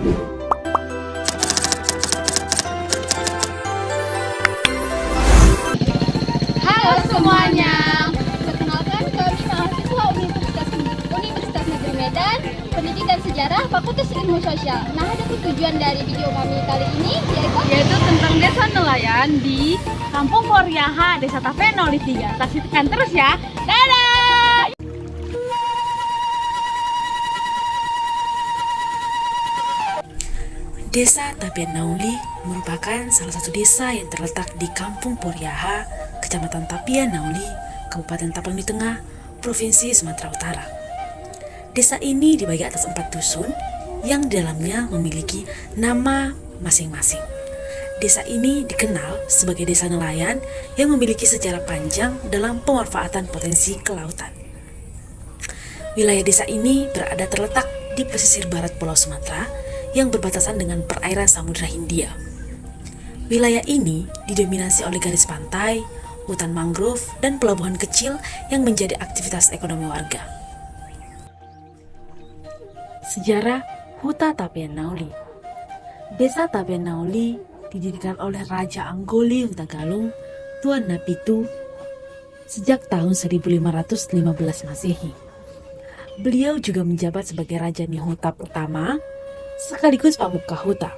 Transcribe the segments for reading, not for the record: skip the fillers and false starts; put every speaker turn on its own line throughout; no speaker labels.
Halo semuanya, perkenalkan kami mahasiswa Universitas Negeri Medan, Pendidikan Sejarah, Fakultas Ilmu Sosial. Nah, adapun tujuan dari video kami kali ini
yaitu tentang desa nelayan di Kampung Poryaha, Desa Tape 03. Saksikan terus ya. Dadah!
Desa Tapian Nauli merupakan salah satu desa yang terletak di Kampung Poryaha, Kecamatan Tapian Nauli, Kabupaten Tapanuli Tengah, Provinsi Sumatera Utara. Desa ini dibagi atas 4 dusun yang di dalamnya memiliki nama masing-masing. Desa ini dikenal sebagai desa nelayan yang memiliki sejarah panjang dalam pemanfaatan potensi kelautan. Wilayah desa ini berada terletak di pesisir barat Pulau Sumatera yang berbatasan dengan perairan Samudra Hindia. Wilayah ini didominasi oleh garis pantai, hutan mangrove, dan pelabuhan kecil yang menjadi aktivitas ekonomi warga. Sejarah Huta Tapian Nauli. Desa Tapian Nauli didirikan oleh Raja Anggoli Hutagalung, Tuan Napitu, sejak tahun 1515 Masehi. Beliau juga menjabat sebagai Raja Nihuta pertama sekaligus Pamuka Huta.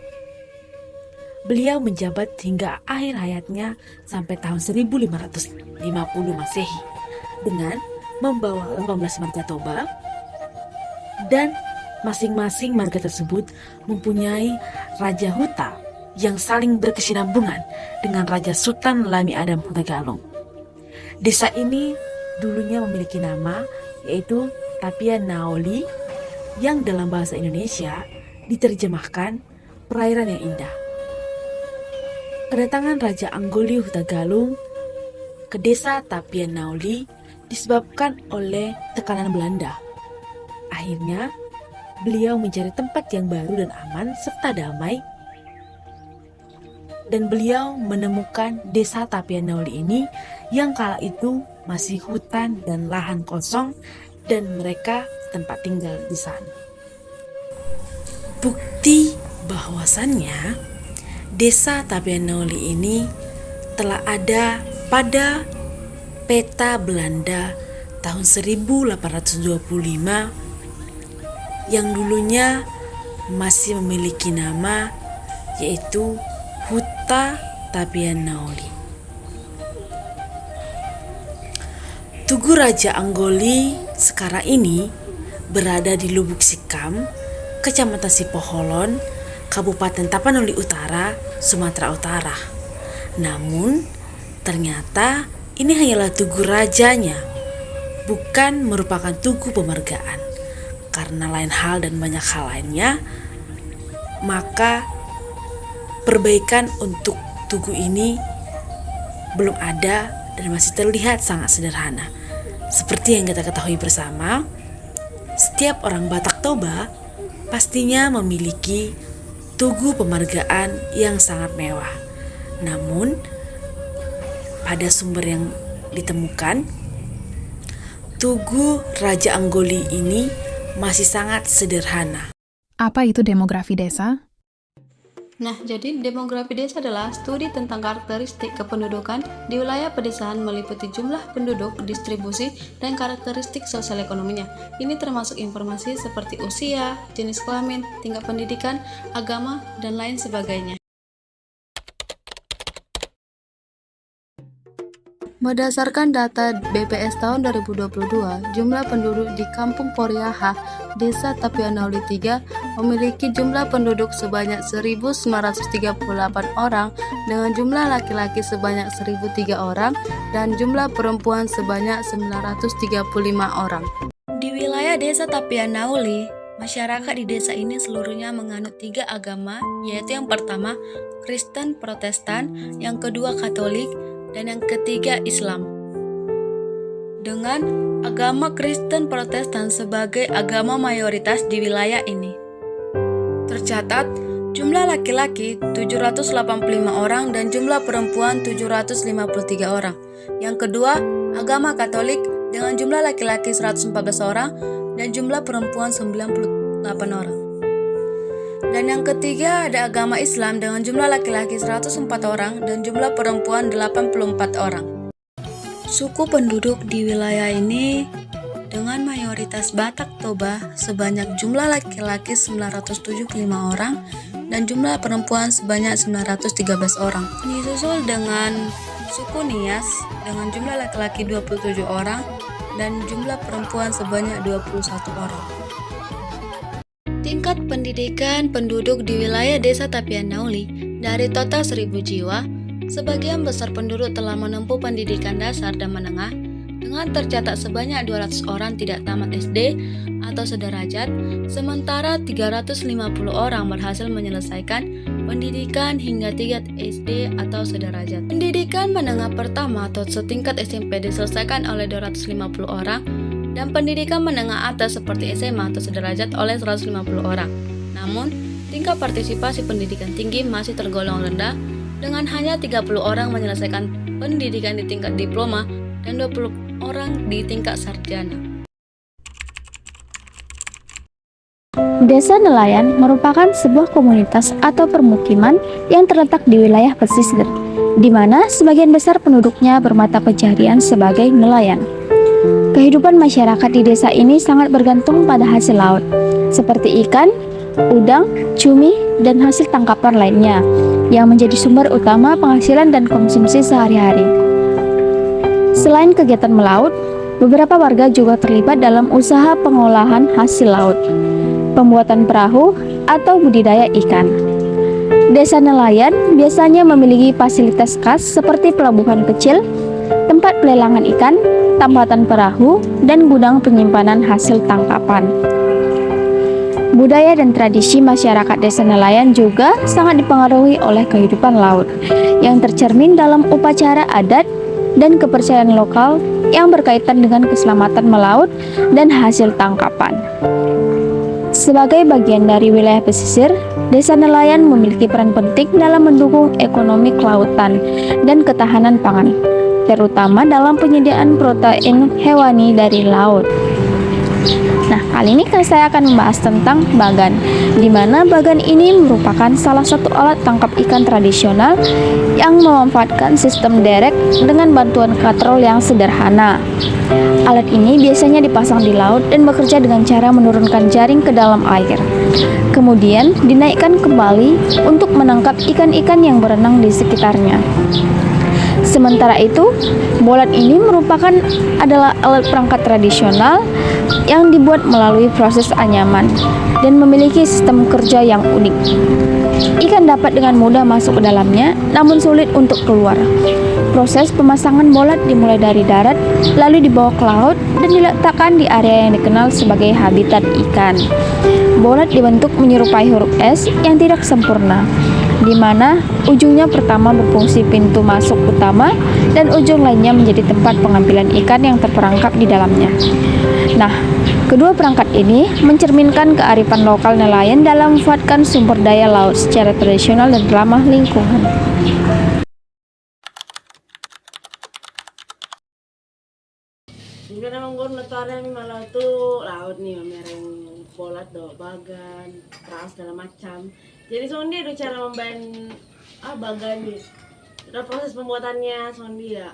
Beliau menjabat hingga akhir hayatnya sampai tahun 1550 Masehi dengan membawa 18 marga Toba, dan masing-masing marga tersebut mempunyai Raja Huta yang saling berkesinambungan dengan Raja Sultan Lami Adam Hutagalung. Desa ini dulunya memiliki nama yaitu Tapian Nauli yang dalam bahasa Indonesia diterjemahkan perairan yang indah. Kedatangan Raja Anggoli Hutagalung ke desa Tapian Nauli disebabkan oleh tekanan Belanda. Akhirnya, beliau mencari tempat yang baru dan aman serta damai, dan beliau menemukan desa Tapian Nauli ini yang kala itu masih hutan dan lahan kosong, dan mereka tempat tinggal di sana. Bukti bahwasannya desa Tapian Nauli ini telah ada pada peta Belanda tahun 1825 yang dulunya masih memiliki nama yaitu Huta Tapian Nauli. Tugu Raja Anggoli sekarang ini berada di Lubuk Sikam, Kecamatan Sipoholon, Kabupaten Tapanuli Utara, Sumatera Utara. Namun, ternyata ini hanyalah tugu rajanya, bukan merupakan tugu pemargaan. Karena lain hal dan banyak hal lainnya, maka perbaikan untuk tugu ini belum ada dan masih terlihat sangat sederhana. Seperti yang kita ketahui bersama, setiap orang Batak Toba pastinya memiliki tugu pemargaan yang sangat mewah. Namun, pada sumber yang ditemukan, tugu Raja Anggoli ini masih sangat sederhana.
Apa itu demografi desa?
Nah, jadi demografi desa adalah studi tentang karakteristik kependudukan di wilayah pedesaan meliputi jumlah penduduk, distribusi, dan karakteristik sosial ekonominya. Ini termasuk informasi seperti usia, jenis kelamin, tingkat pendidikan, agama, dan lain sebagainya. Berdasarkan data BPS tahun 2022, jumlah penduduk di Kampung Poryaha, Desa Tapian Nauli 3 memiliki jumlah penduduk sebanyak 1.938 orang dengan jumlah laki-laki sebanyak 1.003 orang dan jumlah perempuan sebanyak 935 orang. Di wilayah Desa Tapian Nauli, masyarakat di desa ini seluruhnya menganut 3 agama, yaitu yang pertama Kristen Protestan, yang kedua Katolik, dan yang ketiga Islam. Dengan agama Kristen Protestan sebagai agama mayoritas di wilayah ini. Tercatat, jumlah laki-laki 785 orang dan jumlah perempuan 753 orang. Yang kedua, agama Katolik dengan jumlah laki-laki 114 orang dan jumlah perempuan 98 orang. Dan yang ketiga ada agama Islam dengan jumlah laki-laki 104 orang dan jumlah perempuan 84 orang. Suku penduduk di wilayah ini dengan mayoritas Batak Toba sebanyak jumlah laki-laki 975 orang dan jumlah perempuan sebanyak 913 orang. Disusul dengan suku Nias dengan jumlah laki-laki 27 orang dan jumlah perempuan sebanyak 21 orang. Tingkat pendidikan penduduk di wilayah Desa Tapian Nauli dari total 1.000 jiwa, sebagian besar penduduk telah menempuh pendidikan dasar dan menengah dengan tercatat sebanyak 200 orang tidak tamat SD atau sederajat, sementara 350 orang berhasil menyelesaikan pendidikan hingga tingkat SD atau sederajat. Pendidikan menengah pertama atau setingkat SMP diselesaikan oleh 250 orang dan pendidikan menengah atas seperti SMA atau sederajat oleh 150 orang. Namun, tingkat partisipasi pendidikan tinggi masih tergolong rendah dengan hanya 30 orang menyelesaikan pendidikan di tingkat diploma dan 20 orang di tingkat sarjana.
Desa Nelayan merupakan sebuah komunitas atau permukiman yang terletak di wilayah pesisir, di mana sebagian besar penduduknya bermata pencaharian sebagai nelayan. Kehidupan masyarakat di desa ini sangat bergantung pada hasil laut, seperti ikan, udang, cumi, dan hasil tangkapan lainnya, yang menjadi sumber utama penghasilan dan konsumsi sehari-hari. Selain kegiatan melaut, beberapa warga juga terlibat dalam usaha pengolahan hasil laut, pembuatan perahu, atau budidaya ikan. Desa nelayan biasanya memiliki fasilitas khas seperti pelabuhan kecil, tempat pelelangan ikan, tambatan perahu, dan gudang penyimpanan hasil tangkapan. Budaya dan tradisi masyarakat desa nelayan juga sangat dipengaruhi oleh kehidupan laut, yang tercermin dalam upacara adat dan kepercayaan lokal yang berkaitan dengan keselamatan melaut dan hasil tangkapan. Sebagai bagian dari wilayah pesisir, desa nelayan memiliki peran penting dalam mendukung ekonomi kelautan dan ketahanan pangan, terutama dalam penyediaan protein hewani dari laut. Nah, kali ini saya akan membahas tentang bagan, di mana bagan ini merupakan salah satu alat tangkap ikan tradisional yang memanfaatkan sistem derek dengan bantuan katrol yang sederhana. Alat ini biasanya dipasang di laut dan bekerja dengan cara menurunkan jaring ke dalam air. Kemudian dinaikkan kembali untuk menangkap ikan-ikan yang berenang di sekitarnya. Sementara itu, bolat ini adalah alat perangkat tradisional yang dibuat melalui proses anyaman dan memiliki sistem kerja yang unik. Ikan dapat dengan mudah masuk ke dalamnya, namun sulit untuk keluar. Proses pemasangan bolat dimulai dari darat, lalu dibawa ke laut dan diletakkan di area yang dikenal sebagai habitat ikan. Bolat dibentuk menyerupai huruf S yang tidak sempurna, di mana ujungnya pertama berfungsi pintu masuk utama dan ujung lainnya menjadi tempat pengambilan ikan yang terperangkap di dalamnya. Nah, kedua perangkat ini mencerminkan kearifan lokal nelayan dalam memanfaatkan sumber daya laut secara tradisional dan ramah lingkungan.
Mungkin emang gue nontonnya nih malah tuh laut nih mereng bolat do bagan keras segala macam. Jadi soalnya ada cara membahan bagan nih. Ada proses pembuatannya soalnya ya.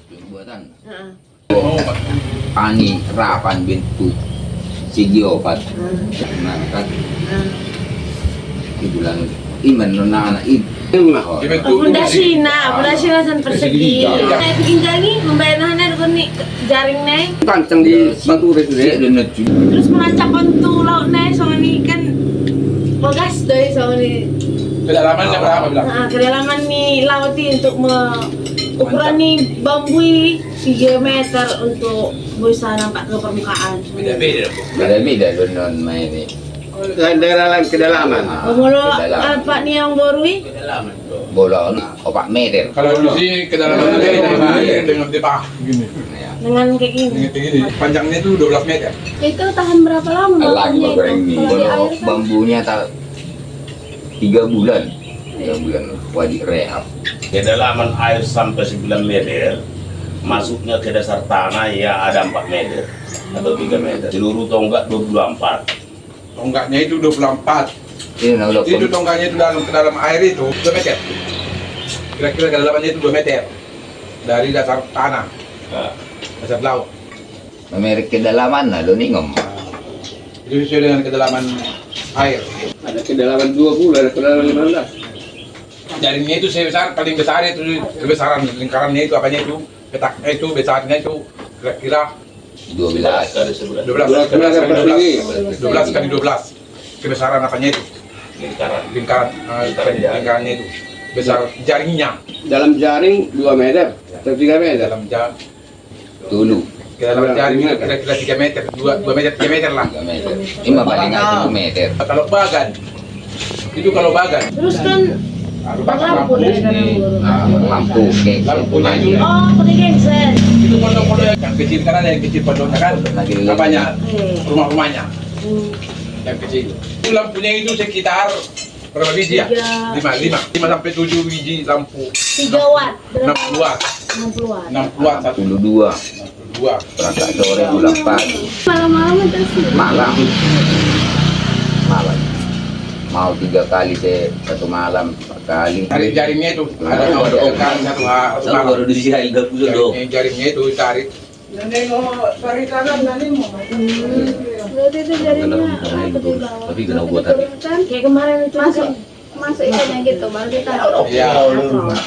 Pembuatan. Ani rapan bentuk segi obat. Nah kan. Dibilang iman nona anak ibu.
Pondasi san persegi. Kayak bikin jari membayarnya dengan nih jaring nih.
Pancang di batu dan
Terus menancap untuk laut nih soalnya kan bagas deh soalnya.
Kedalamannya berapa bilang?
Nah, kedalaman nih laut ini untuk ukuran nih bambu 3 meter untuk bisa nampak ke permukaan.
Beda non main ini. Kedalaman.
Bolo apa nih yang baru ini?
Bola 4 meter.
Kalau di sini kedalaman dengan depak gini.
Dengan kayak gini.
Panjangnya itu 12 meter.
Itu tahan berapa lama?
Lagi goreng ini. Kalau bambunya tak 3 bulan. 3 bulan wajib rehab.
Kedalaman air sampai 9 meter, masuknya ke dasar tanah ya ada 4 meter atau 3 meter. Seluruh tonggak 24.
Tonggaknya itu 24.
Ini udah
Itu tonggaknya itu ke dalam air itu 2 meter. Kira-kira kedalamannya itu 2 meter dari dasar tanah, dasar laut.
Memerek kedalaman lah, lo ningom.
Itu sesuai dengan kedalaman air.
Ada kedalaman 20, ada kedalaman 15.
Jaringnya itu sebesar paling besar itu kebesaran lingkarannya itu apanya itu petaknya itu besarnya itu kira-kira
12.
12 kali 12 kebesaran apanya itu lingkarannya itu besar jaringnya.
Dalam jaring 2 meter atau 3 meter.
Dalam
Dulu.
dalam jaring itu kira-kira 3 meter, 2 meter, 3 meter lah.
3 meter. Ini mah paling nggak 1 meter.
Kalau bagan itu kalau bagan
Terus kan
harus
lampu dari
Lampu, oke.
lampunya itu
pakai genset.
itu pondok-pondok yang kecil kan ada yang kecil pondoknya kan apanya rumah-rumahnya yang kecil itu lampunya itu sekitar berapa biji ya? 5 sampai 7 biji lampu
3 watt.
60 watt
60 watt.
60 watt
62.
62
Berangkat sore pulang pagi.
Malam-malam itu sih.
Malam. Mau 3 kali satu malam, 4 kali.
tarik jaringnya itu ada kan satu malam jaringnya itu tarik
Berarti itu jadinya aku di bawah.
Tapi kenapa buat tadi?
Kan kayak kemarin itu masuk ikannya gitu baru ditaruh.
ya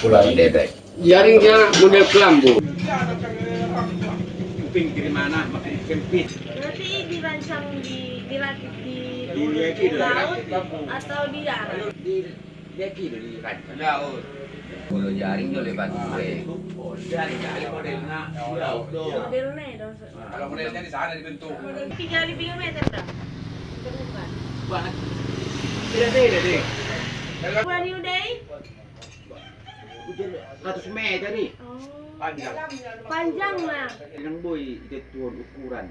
Pulang bebek.
Jaringnya model kelambu.
kiri mana makin sempit
Berarti dirancang di
laut
atau di darat?
Kalau jaring jo lebat gue.
modelnya
Modelnya dong.
kalau modelnya di sana dibentuk
3 meter dah. Terbuka.
Tidak deh.
What you day?
100 meter nih.
Oh.
panjang
Panjang lah.
Dengan boy itu turun ukuran.